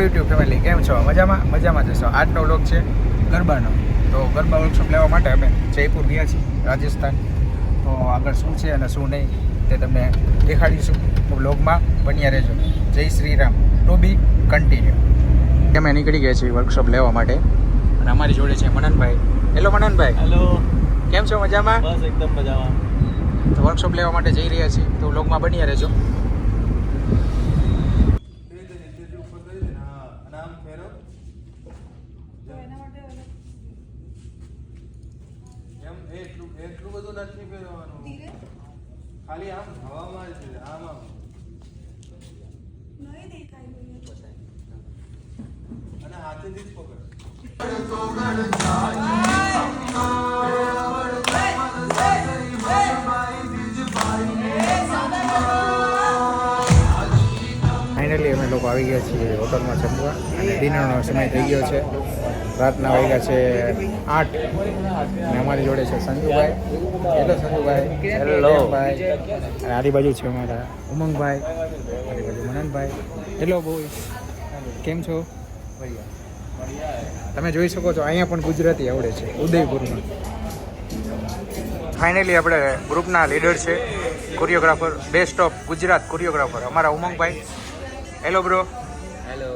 YouTube family, કેમ છો? મજામાં જશો. આજનો વ્લોગ છે ગરબાનો. તો ગરબા વર્કશોપ લેવા માટે અમે જયપુર ગયા છીએ, રાજસ્થાન. તો આગળ શું છે અને શું નહીં તે તમને દેખાડીશું. તો વ્લોગમાં બન્યા રહેજો. જય શ્રી રામ. ટુ બી કન્ટિન્યુ. અમે નીકળી ગયા છીએ વર્કશોપ લેવા માટે અને અમારી જોડે છે મનનભાઈ. હેલો મનનભાઈ. હેલો, કેમ છો? મજામાં? બસ એકદમ મજામાં. તો વર્કશોપ લેવા માટે જઈ રહ્યા છીએ, તો વ્લોગમાં બન્યા રહેજો. એટલું બધું નથી ફેરવવાનું, ખાલી આમ હવામાં છે. આમ અને હાથેથી જ પકડ. ફાઇનલી અમે લોકો આવી ગયા છીએ હોટલમાં જમવા અને ડિનરનો સમય થઈ ગયો છે. રાતના વાગ્યા છે 8 અને અમારી જોડે છે સંજુભાઈ. હેલો સંજુભાઈ. હેલો ભાઈ. અને આરી બાજુ છે અમારા ઉમંગભાઈ, આરી બાજુ મનનભાઈ. હેલો બોય, કેમ છો? તમે જોઈ શકો છો અહીંયા પણ ગુજરાતી આવડે છે ઉદયપુરમાં. ફાઇનલી આપણે ગ્રુપના લીડર છે, choreographer, best of Gujarat choreographer અમારા ઉમંગભાઈ. Hello bro. હેલો.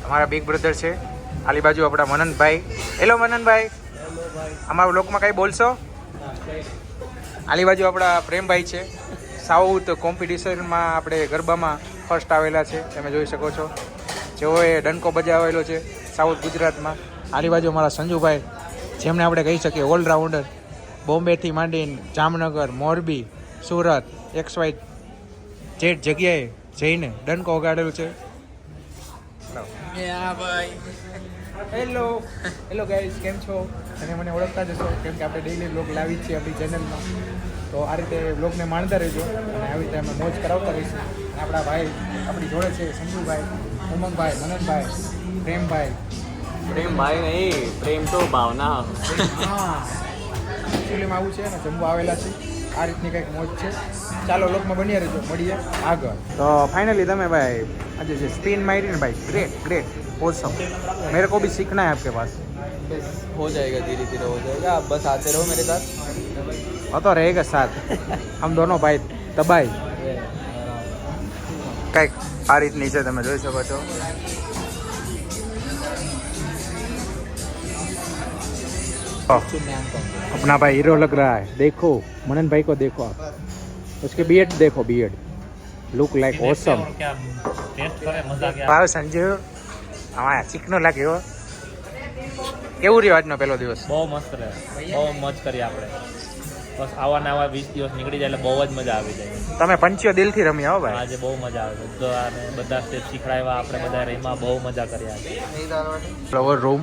અમારા બિગ બ્રધર છે. આલી બાજુ આપણા મનનભાઈ. હેલો મનનભાઈ. અમારા લોકમાં કંઈ બોલશો? આલી બાજુ આપણા પ્રેમભાઈ છે. સાઉથ કોમ્પિટિશનમાં આપણે ગરબામાં ફર્સ્ટ આવેલા છે, તમે જોઈ શકો છો. જેઓએ ડંકો બજાવેલો છે સાઉથ ગુજરાતમાં. આલી બાજુ અમારા સંજુભાઈ, જેમને આપણે કહી શકીએ ઓલરાઉન્ડર. બોમ્બેથી માંડીને જામનગર, મોરબી, સુરત, XY જેટ જગ્યાએ જઈને ડંકો વગાડેલું છે. હેલો ગાઈઝ, કેમ છો? અને મને ઓળખતા જશો કેમ કે આપણે ડેઈલી વ્લોગ લાવી છીએ આપણી ચેનલમાં. તો આ રીતે વ્લોગને માણતા રહેજો અને આવી રીતે અમે મોજ કરાવતા રહીશું. અને આપણા ભાઈ આપણી જોડે છે સંજુભાઈ, ઉમંગભાઈ, મનનભાઈ, પ્રેમભાઈ. ભાઈ નહીં, પ્રેમ તો ભાવના. હા, એકચ્યુઅલીમાં આવું છે ને, જમવા આવેલા છે. આ રીતની કંઈક મોજ છે. ચાલો લોકમાં બન્યા રહેજો, મળીએ આગળ. તો ફાઇનલી તમે ભાઈ આજે જે સ્પિન મારી ને ભાઈ, ग्रेट ओसम. मेरे को भी सीखना है आपके पास. बस हो जाएगा, धीरे धीरे हो जाएगा. आप बस आते रहो मेरे साथ. वो तो रहेगा साथ. हम दोनों भाई तबाई. કંઈક આ રીતની છે, તમે જોઈ શકો છો. अपना भाई हीरो लग रहा है. देखो मनन भाई को देखो आप, उसके बीएड देखो, बीएड लुक लाइक ऑसम. ભાવ સંજુ અમારા ચીકનો લાગ્યો. કેવું રહ્યો આજનો પહેલો દિવસ? બહુ મસ્ત રહે, બહુ મોજ કરી આપણે. બસ આવા ને આવા 20 દિવસ નીકળી જાય એટલે બહુ જ મજા આવી જાય. તમે પંચીઓ દિલથી રમ્યા હો ભાઈ. આજે બહુ મજા આવે. બધા સ્ટેપ શીખડાવ્યા, આપણે બધા રહીમાં બહુ મજા કર્યા. Flower room.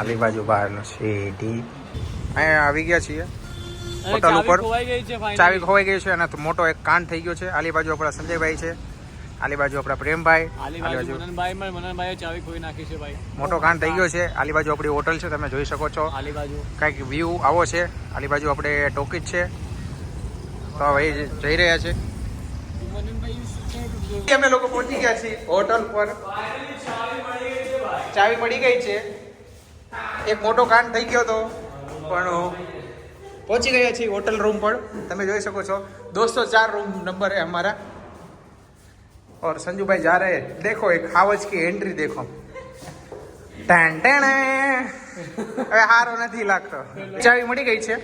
આલી બાજુ બહારનો સીધી અહીંયા આવી ગયા છીએ હોટલ ઉપર. ચાવી ખોવાઈ ગઈ છે અને મોટો એક કાંડ થઈ ગયો છે. આલી બાજુ આપણા સંજયભાઈ છે, આલી બાજુ આપણા પ્રેમભાઈ, આલી બાજુ મનનભાઈ ચાવી ખોઈ નાખી છે ભાઈ. મોટો કાંડ થઈ ગયો છે. આલી બાજુ આપણી હોટલ છે, તમે જોઈ શકો છો. આલી બાજુ કંઈક વ્યૂ આવો છે. આલી બાજુ આપણે ટોકીજ છે. તો હવે જઈ રહ્યા છે. અમે લોકો પહોંચી ગયા છીએ હોટલ પર. ચાવી પડી ગઈ છે. એક મોટો કાંડ થઈ ગયો હતો પણ પહોંચી ગયા છીએ હોટલ રૂમ પર. તમે જોઈ શકો છો 204 रूम नंबर है हमारा. और संजू भाई जा रहे हैं. देखो एक हावज की एंट्री देखो. ટેણ ટેણ. હવે હારો નથી લાગતો. ચાવી મળી ગઈ છે.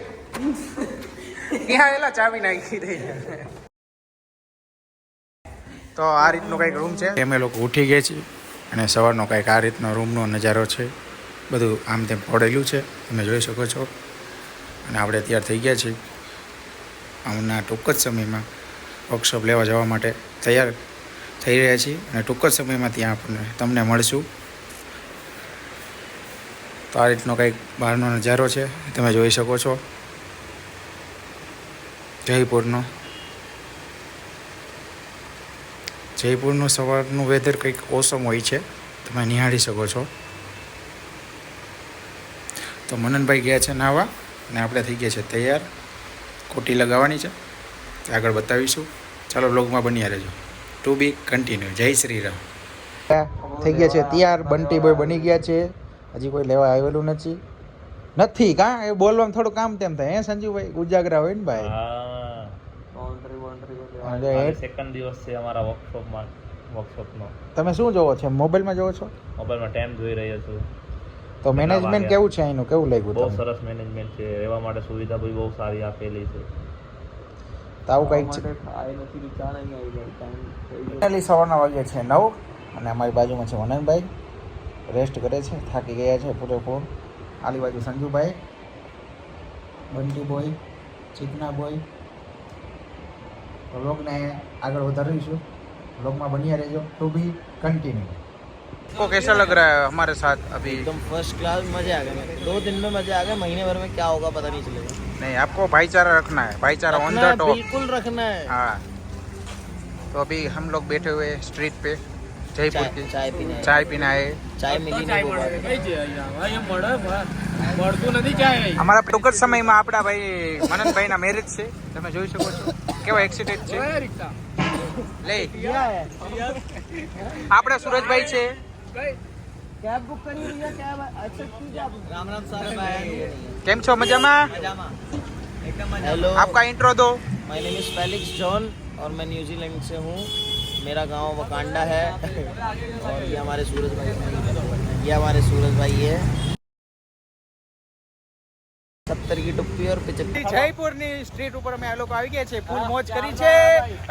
ત્યાં એલા ચાવી નાખી દઈ. તો આ રીતનો કંઈક રૂમ છે. અમે લોકો ઉઠી ગયા છીએ અને સવારનો કંઈક આ રીતનો રૂમનો નજારો છે. બધું આમ તેમ પડેલું છે, તમે જોઈ શકો છો. અને આપણે તૈયાર થઈ ગયા છીએ. હમણાં ટૂંક જ સમયમાં વર્કશોપ લેવા જવા માટે તૈયાર થઈ રહ્યા છીએ અને ટૂંક જ સમયમાં ત્યાં આપણને તમને મળશું. તો આ રીતનો કંઈક બહારનો નજારો છે, તમે જોઈ શકો છો. જયપુરનું સવારનું વેધર કંઈક ઓસમ હોય છે, તમે નિહાળી શકો છો. તો મનનભાઈ ગયા છે નાહવા અને આપણે થઈ ગયા છે તૈયાર. કોટી લગાવવાની છે તો આગળ બતાવીશું. ચાલો બ્લોગમાં બન્યા રહેજો. ટુ બી કન્ટિન્યુ. જય શ્રી રામ. થઈ ગયા છે તૈયાર. બંટી બોય બની ગયા છે. હજી કોઈ લેવા આવેલું નથી કા એ બોલવામાં થોડું કામ તેમ થાય હે સંજીવભાઈ? ઉજાગરા હોય ને ભાઈ. હા અને સેકન્ડ દિવસ છે અમારા વર્કશોપનો. તમે શું જોવો છો? મોબાઈલમાં જોવો છો? મોબાઈલમાં ટાઈમ જોઈ રહ્યો છું. તો મેનેજમેન્ટ કેવું છે એનું? કેવું લાગ્યું બહુ તમને? સરસ મેનેજમેન્ટ છે. રહેવા માટે સુવિધા બી બહુ સારી આપેલી છે. તો આવું કંઈક છે. ફાઇનલી સવારના વાગ્યા છે 9 અને અમારી બાજુમાં છે વનનભાઈ. રેસ્ટ કરે છે, થાકી ગયા છે પૂરેપૂર. આલી બાજુ સંજુભાઈ, બંટી બોય, ચિકના બોય. વ્લોગને આગળ વધારીશું. व्लॉग बनिया रहो तो भी कंटिन्यू। को कैसा लग रहा है हमारे साथ अभी? एकदम फर्स्ट क्लास, मजे आ गए। 2 दिन में मजे आ गए, महीने भर में क्या होगा पता नहीं चलेगा। नहीं, आपको भाईचारा रखना है, भाईचारा ऑन द टॉप, बिल्कुल रखना है। हाँ, तो अभी हम लोग बैठे हुए स्ट्रीट पे जयपुर की चाय पीने आए। चाय मिली नहीं અમારા ટૂંક જ સમયમાં આપણા ભાઈ મનનભાઈના મેરેજ છે, તમે જોઈ શકો છો કેવા એક્સિડન્ટ છે। લે આપણે સુરજભાઈ છે। कैब बुक करी हुई है, कैब एक्सेप्ट कीजिए आप। राम राम सारे भाई, કેમ છો? મજામાં? हेलो, आपका इंट्रो दो। My name is Felix John और मैं न्यूजीलैंड से हूँ। मेरा गांव वकांडा है और ये हमारे सूरज भाई है। 70 की टुप्पी और 75 જયપુર ની સ્ટ્રીટ ઉપર અમે આ લોકો આવી ગયા છે, ફૂલ મોજ કરી છે।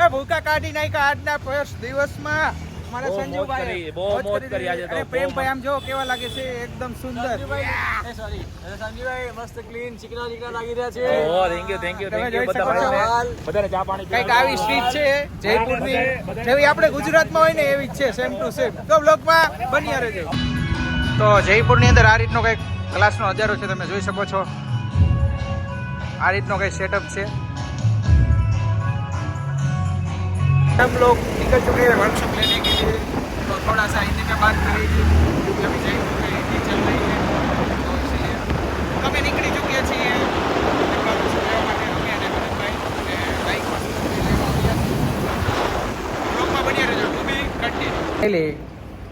એ ભૂકા કાઢી નાખ્યા આજના ફર્સ્ટ દિવસમાં। મારા સંજુભાઈ બહુ મોજ કરી આજે તો। અને પ્રેમભાઈ આમ જો કેવા લાગે છે, એકદમ સુંદર। संजीव मस्त क्लीन चिकना लागी રહ્યા છે। ઓ થેન્ક યુ તમે જોઈ શકો છો। બધાને ચા પાણી કઈક આવી સ્ટ્રીટ છે જયપુરની, જેવી આપણે ગુજરાતમાં હોય ને એવી જ છે, સેમ ટુ સેમ। તો બ્લોગમાં બન્યા રહેજો। તો જયપુરની અંદર આ રીતનો કઈક ક્લાસનો નજારો છે, તમે જોઈ શકો છો। આ રીતનો કઈ सेटअप છે। हम लोग निकल चुके हैं वर्कशॉप लेने के लिए, तो थोड़ा सा हिंदी में बात करेंगे क्योंकि अभी जयपुर में हिंदी चल रही है, तो इसलिए અમે નીકળી ચૂક્યા છીએ। એટલે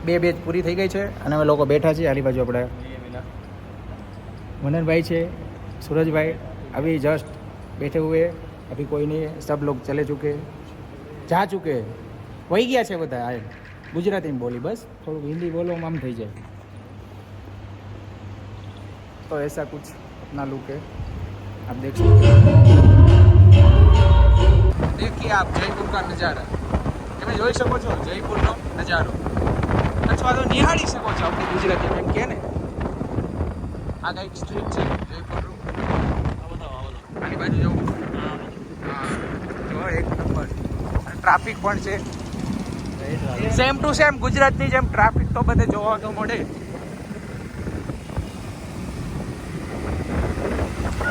બે બેચ પૂરી થઈ ગઈ છે અને અમે લોકો બેઠા છીએ। આલી બાજુ આપણે मननभाई છે, सूरजभाई अभी जस्ट बैठे हुए, अभी कोई नहीं, सब लोग चले चुके, जा चुके, वही गया છે બધા। આ ગુજરાતીમાં બોલી, બસ થોડુંક हिंदी बोलो आम થઈ જાય। तो ऐसा कुछ अपना लुक है, आप देख सकते हैं। देखिए आप जयपुर का नज़ारा, તમે જોઈ શકો છો જયપુરનો નજારો, અથવા તો નિહાળી શકો છો આપણી ગુજરાતીમાં એમ કે ને। આ કંઈક સ્ટ્રીટ છે જયપુરનું, આની બાજુ જવું, હા જો એક નંબર। ટ્રાફિક પણ છે, સેમ ટુ સેમ ગુજરાતની જેમ ટ્રાફિક તો બધે જોવા તો મળે।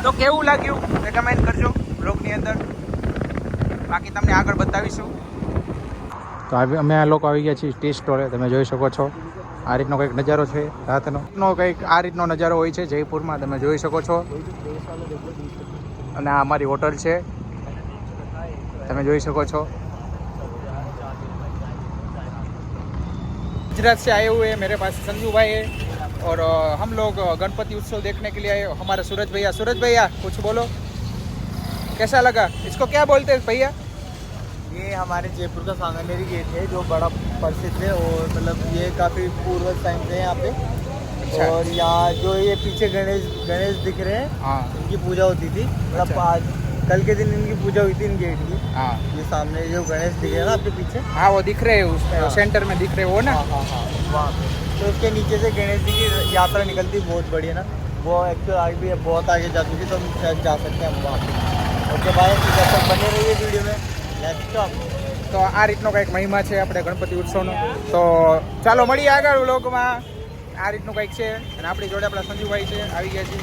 તો કેવું લાગ્યું એ કમેન્ટ કરજો બ્લોગની અંદર, બાકી તમને આગળ બતાવીશું। તો અમે આ લોકો આવી ગયા છીએ ટી સ્ટોરે, તમે જોઈ શકો છો। આ રીતનો કંઈક નજારો છે રાતનો, કંઈક આ રીતનો નજારો હોય છે જયપુરમાં, તમે જોઈ શકો છો। અને આ અમારી હોટલ છે, તમે જોઈ શકો છો। गुजरात से आए हुए हैं, मेरे पास संजू भाई है और हम लोग गणपति उत्सव देखने के लिए आए। हमारे सूरज भैया कुछ बोलो, कैसा लगा? इसको क्या बोलते हैं भैया? ये हमारे जयपुर का सांगानेरी गेट है जो बड़ा प्रसिद्ध है और मतलब ये काफ़ी पूर्वज टाइम से है यहाँ पे। अच्छा। और यहाँ जो ये पीछे गणेश दिख रहे हैं, हाँ इनकी पूजा होती थी। मतलब अच्छा। आज कल के दिन इनकी पूजा हुई थी इन गेट की। हाँ ये सामने जो गणेश दिख रहे हैं ना आपके पीछे, हाँ वो दिख रहे हैं उस हाँ। सेंटर में दिख रहे हैं वो ना। हाँ वहाँ पे। तो उसके नीचे से गणेश जी की यात्रा निकलती बहुत बढ़िया ना, वो एक्चुअल आगे भी बहुत आगे जा चुकी, तो हम शायद जा सकते हैं हम वहाँ पे। ओके बाय, जब तक बने रहिए वीडियो में। Let's stop. તો આ રીતનો કંઈક મહિમા છે આપણે ગણપતિ ઉત્સવનો। તો ચાલો મળીએ આગળ વ્લોગમાં। આ રીતનું કંઈક છે અને આપણી જોડે આપણા સંજુભાઈ છે, આવી ગયા છે।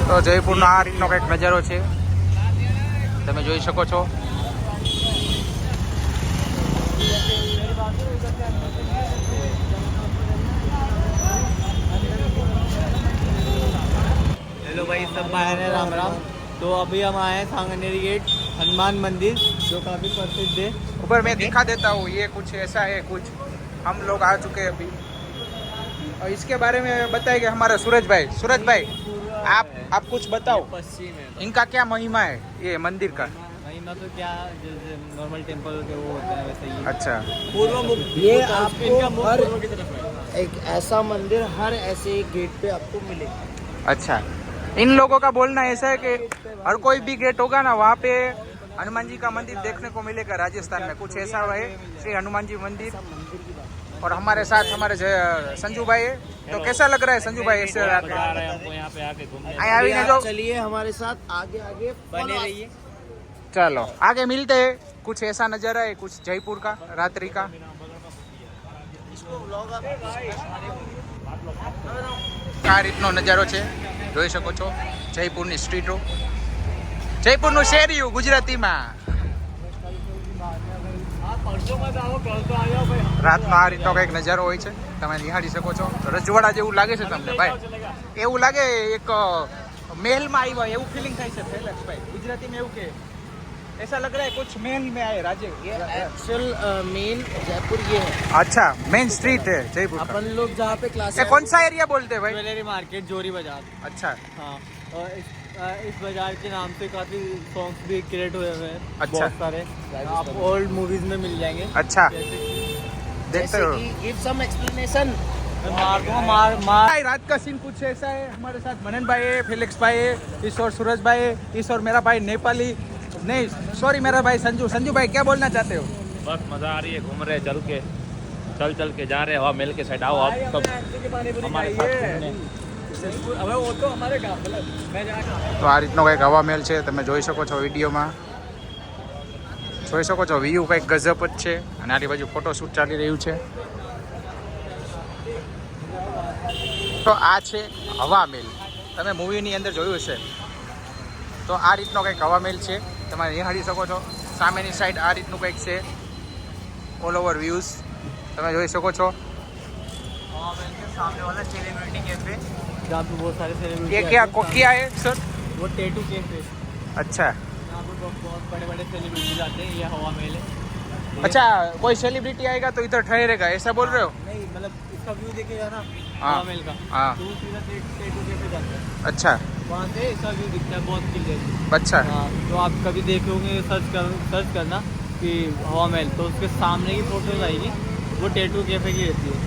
તો જયપુરનો આ રીતનો કંઈક નજારો છે, તમે જોઈ શકો છો। भाई सब बाहर है, राम राम। तो अभी हम आए हैं सांगनेरी गेट हनुमान मंदिर, जो काफ़ी प्रसिद्ध है। ऊपर मैं दिखा देता हूँ, ये कुछ ऐसा है, कुछ हम लोग आ चुके हैं अभी। और इसके बारे में बताएंगे हमारा सूरज भाई आप कुछ बताओ, पश्चिम है इनका क्या महिमा है ये मंदिर का? महिमा तो क्या, जैसे नॉर्मल टेम्पल के वो होता है वैसे ही। अच्छा, पूर्व मुख ये इनका आपको मुख हर पूर्व की तरफ है। एक ऐसा मंदिर हर ऐसे गेट पे आपको मिलेगा। अच्छा। इन लोगों का बोलना ऐसा है कि हर कोई भी गेट होगा ना, वहाँ पे हनुमान जी का मंदिर देखने को मिलेगा। राजस्थान में कुछ ऐसा है, श्री हनुमान जी मंदिर। और हमारे साथ हमारे संजू भाई है। तो कैसा लग रहा है संजू भाई ऐसे मजा आ रहा है हमको यहाँ पे आके घूमने। आया अभी ने जो चलिए हमारे साथ आगे आगे बने रहिए। चलो आगे मिलते हैं। कुछ ऐसा नजारा है, कुछ जयपुर का रात्रि का। આ રીતનો નજારો છે, જોઈ શકો છો જયપુરની સ્ટ્રીટો, જયપુરનું શેરીયું ગુજરાતીમાં। રાતનો આ રીતનો કંઈક નજારો હોય છે, તમે નિહાળી શકો છો। રજવાડા જેવું લાગે છે તમને ભાઈ, એવું લાગે એક મહેલમાં આવ્યા એવું ફિલિંગ થાય છે ભાઈ। ગુજરાતીમાં એવું કે ऐसा लग रहा है कुछ महल में आए राजे। एक्चुअल मेन जयपुर ये है। अच्छा, मेन स्ट्रीट है जयपुर का। अपन लोग जहाँ पे क्लास ये कौन सा एरिया बोलते हैं भाई? ज्वेलरी मार्केट, जोरी बाजार। अच्छा हाँ, और इस बाजार के नाम से काफी सॉन्ग्स भी क्रिएट हुए हुए हैं। अच्छा। बहुत सारे आप ओल्ड मूवीज में मिल जाएंगे। अच्छा, जैसे देखते हो कि गिव सम एक्सप्लेनेशन। मैं मार दूंगा, मार भाई। रात का सीन कुछ ऐसा है। हमारे साथ मनन भाई है, फिलिक्स भाई है, इस और सूरज भाई है, इस और मेरा भाई नेपाली नहीं, सॉरी मेरा भाई संजू भाई क्या बोलना चाहते हो? बस मजा आ रही है, घूम रहे चल के जा रहे हवा मेल के साइड। आओ आप सब हमारे साथ घूमने। હવે वो तो हमारे काम, मतलब मैं जा તો આ રીતનો કંઈક હવા મહેલ છે, તમે જોઈ શકો છો વિડીયોમાં। જોઈ શકો છો વ્યૂ કંઈક ગજબ જ છે। અને આની બાજુ ફોટોશૂટ ચાલી રહ્યું છે। તો આ છે હવા મહેલ, તમે મૂવીની અંદર જોયું હશે। તો આ રીતનો કંઈક હવા મહેલ છે, તમે નિહાળી શકો છો। સામેની સાઈડ આ રીતનું કંઈક છે, ઓલ ઓવર વ્યૂઝ તમે જોઈ શકો છો। सामने वाला सेलिब्रिटी कैफे, जहाँ पे बहुत सारे सेलिब्रिटी ये क्या है सर? वो टैटू कैफे। अच्छा यहाँ पे बहुत बड़े बड़े सेलिब्रिटी आते हैं। ये हवा महल है। अच्छा, कोई सेलिब्रिटी आएगा तो इधर ठहरेगा, ऐसा बोल रहे हो? नहीं, मतलब इसका व्यू देखेगा ना हाँ, हवा महल का, हाँ। तो वो सीधा टैटू कैफे जाता है। अच्छा वहाँ से इसका व्यू दिखता है, बहुत क्लियर। अच्छा हाँ, तो आप कभी देखोगे, सर्च करना कि हवा महल, तो उसके सामने की फोटोज आएगी, वो टैटू कैफे की रहती है।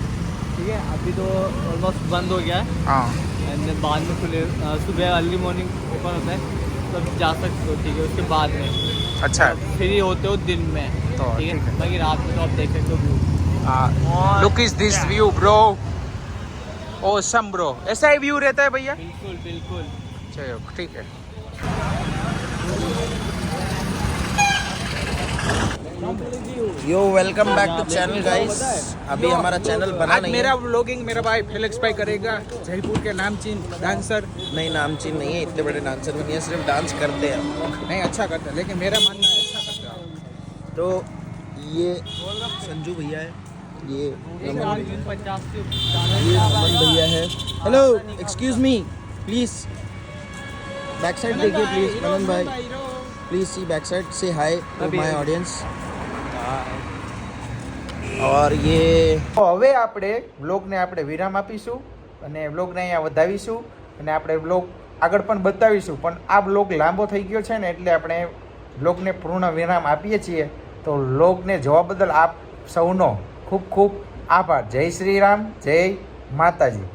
ठीक है, अभी तो ऑलमोस्ट बंद हो गया है। हाँ एंड बाद में खुले, सुबह अर्ली मॉर्निंग ओपन होता है, तब जा सकते हो। ठीक है, उसके बाद में अच्छा फ्री होते हो दिन में। तो ठीक ठीक है, है। बाकी रात में तो आप देख सकते हो view. Look is this view bro, awesome bro. ऐसा ही व्यू रहता है भैया? बिल्कुल बिल्कुल। चलो ठीक है। Yo welcome back to channel guys. अभी हमारा चैनल बना आज नहीं मेरा है। व्लॉगिंग मेरा भाई फिलिक्स भाई करेगा, जयपुर के नामचीन डांसर। नहीं, नामचीन नहीं है, इतने बड़े डांसर भी नहीं है, सिर्फ डांस करते हैं। नहीं अच्छा करता है, लेकिन मेरा मानना है अच्छा करता है। तो ये संजू भैया है, ये नमन भैया है। Hello, excuse me please, back side देखिए प्लीज। मनन भाई प्लीज सी बैक साइड, से हाय टू माय ऑडियंस। और ये તો હવે આપણે વ્લોગને આપણે વિરામ આપીશું અને વ્લોગને અહીંયા વધાવીશું અને આપણે વ્લોગ આગળ પણ બતાવીશું, પણ આ વ્લોગ લાંબો થઈ ગયો છે ને એટલે આપણે વ્લોગને પૂર્ણ વિરામ આપીએ છીએ। તો વ્લોગને જોવા બદલ આપ સૌનો ખૂબ ખૂબ આભાર। જય શ્રી રામ, જય માતાજી।